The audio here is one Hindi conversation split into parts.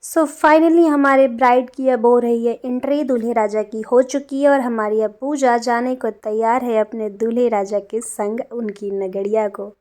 फाइनली हमारे ब्राइड की अब हो रही है एंट्री, दूल्हे राजा की हो चुकी है और हमारी अब पूजा जाने को तैयार है अपने दूल्हे राजा के संग उनकी नगरिया को।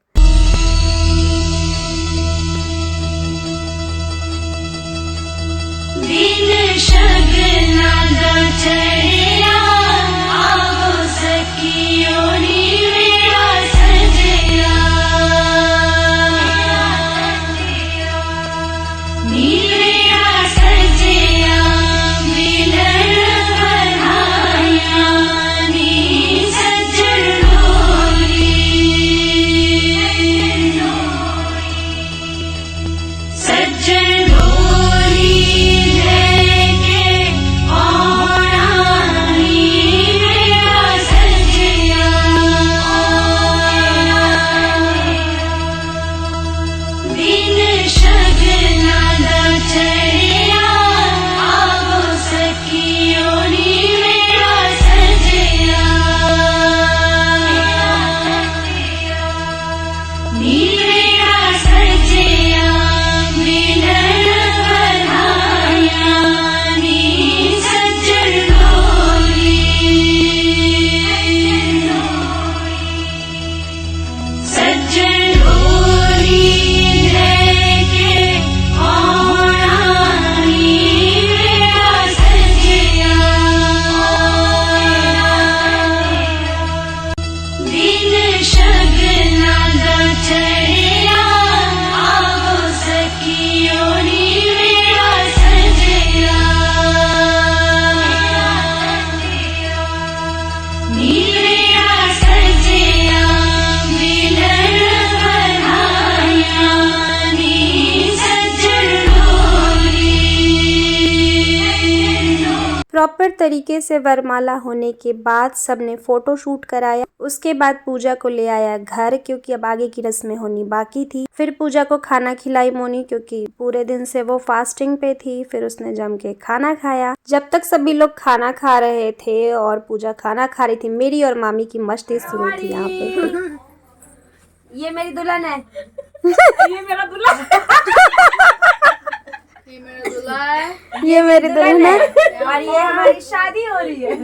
प्रॉपर तरीके से वरमाला होने के बाद सबने फ़ोटो शूट कराया। उसके बाद पूजा को ले आया घर, क्योंकि अब आगे की रस्में होनी बाकी थी। फिर पूजा को खाना खिलाई मोनी, क्योंकि पूरे दिन से वो फास्टिंग पे थी। फिर उसने जम के खाना खाया। जब तक सभी लोग खाना खा रहे थे और पूजा खाना खा रही थी, मेरी और मामी की मस्ती शुरू थी यहाँ पे। ये मेरी दुल्हन है। ये मेरा दूल्हा। ये मेरी दुल्हन है और ये हमारी शादी हो रही है।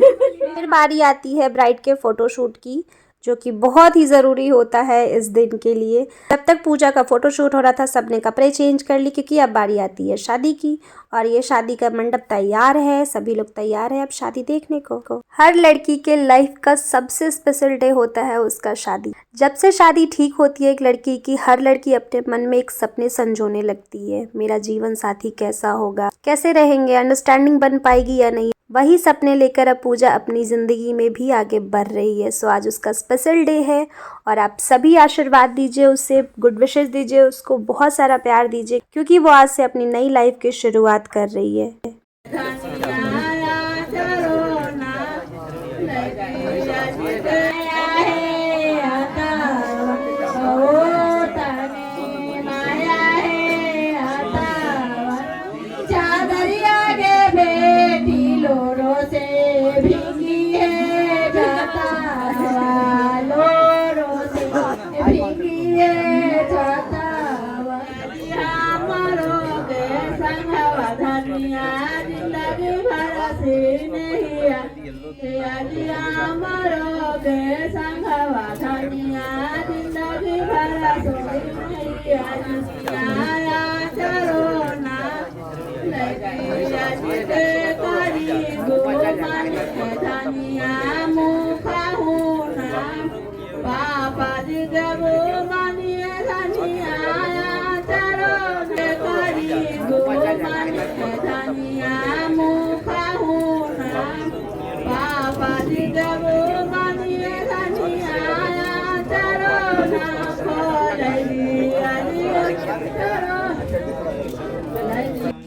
फिर बारी आती है ब्राइड के फोटोशूट की, जो कि बहुत ही ज़रूरी होता है इस दिन के लिए। जब तक पूजा का फोटोशूट हो रहा था, सबने कपड़े चेंज कर ली, क्योंकि अब बारी आती है शादी की। और ये शादी का मंडप तैयार है, सभी लोग तैयार हैं अब शादी देखने को। हर लड़की के लाइफ का सबसे स्पेशल डे होता है उसका शादी। जब से शादी ठीक होती है एक लड़की की, हर लड़की अपने मन में एक सपने संजोने लगती है। मेरा जीवन साथी कैसा होगा, कैसे रहेंगे, अंडरस्टैंडिंग बन पाएगी या नहीं। वही सपने लेकर अब पूजा अपनी ज़िंदगी में भी आगे बढ़ रही है। सो आज उसका स्पेशल डे है और आप सभी आशीर्वाद दीजिए उसे, गुड विशेस दीजिए उसको, बहुत सारा प्यार दीजिए, क्योंकि वो आज से अपनी नई लाइफ की शुरुआत कर रही है।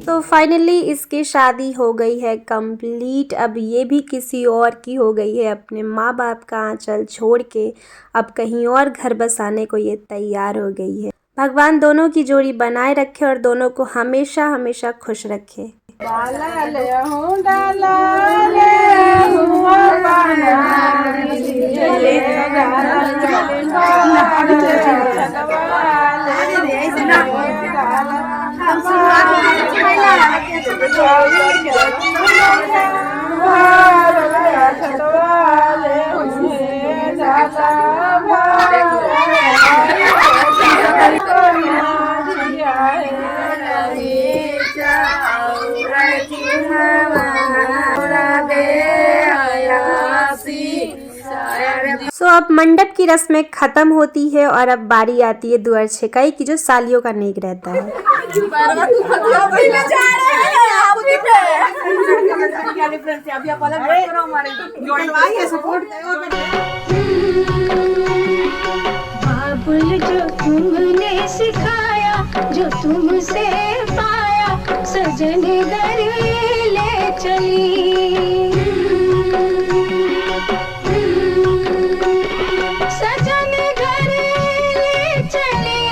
तो फाइनली इसकी शादी हो गई है कंप्लीट। अब ये भी किसी और की हो गई है, अपने माँ बाप का आंचल छोड़ के अब कहीं और घर बसाने को ये तैयार हो गई है। भगवान दोनों की जोड़ी बनाए रखे और दोनों को हमेशा हमेशा खुश रखे। हम शुरुआत सो अब मंडप की रस्में खत्म होती है और अब बारी आती है दुअर छेकाई की, जो सालियों का नेक रहता है। बाबुल जो तुमने सिखाया, जो तुमसे पाया, सजन घर ले चली। सजन घर ले चली,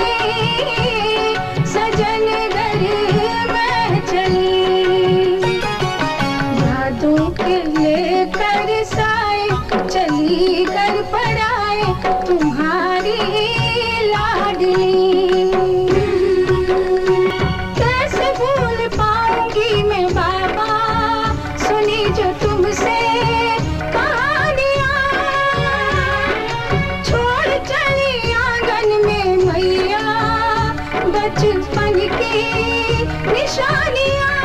सजन घर मैं चली। यादों के लेकर साए चली कर पड़ाए, तुम्हारी लाडली। कैसे भूल पाऊंगी मैं बाबा, सुनी जो तुमसे कहानियाँ। छोड़ चली आंगन में मैया, बचपन की निशानियाँ।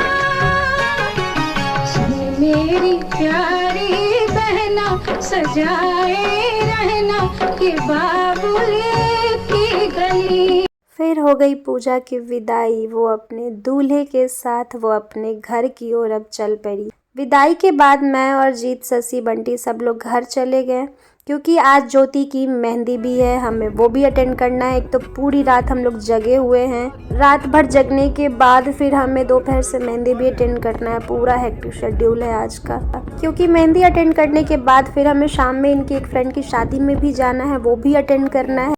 सुन मेरी प्यारी बहना, सजाए रहना ये बाबुल की गली। फिर हो गई पूजा की विदाई। वो अपने दूल्हे के साथ वो अपने घर की ओर अब चल पड़ी। विदाई के बाद मैं और जीत, शशि, बंटी सब लोग घर चले गए, क्योंकि आज ज्योति की मेहंदी भी है, हमें वो भी अटेंड करना है। एक तो पूरी रात हम लोग जगे हुए हैं, रात भर जगने के बाद फिर हमें दोपहर से मेहंदी भी अटेंड करना है। पूरा हेक्टिक शेड्यूल है आज का, क्योंकि मेहंदी अटेंड करने के बाद फिर हमें शाम में इनकी एक फ्रेंड की शादी में भी जाना है, वो भी अटेंड करना है।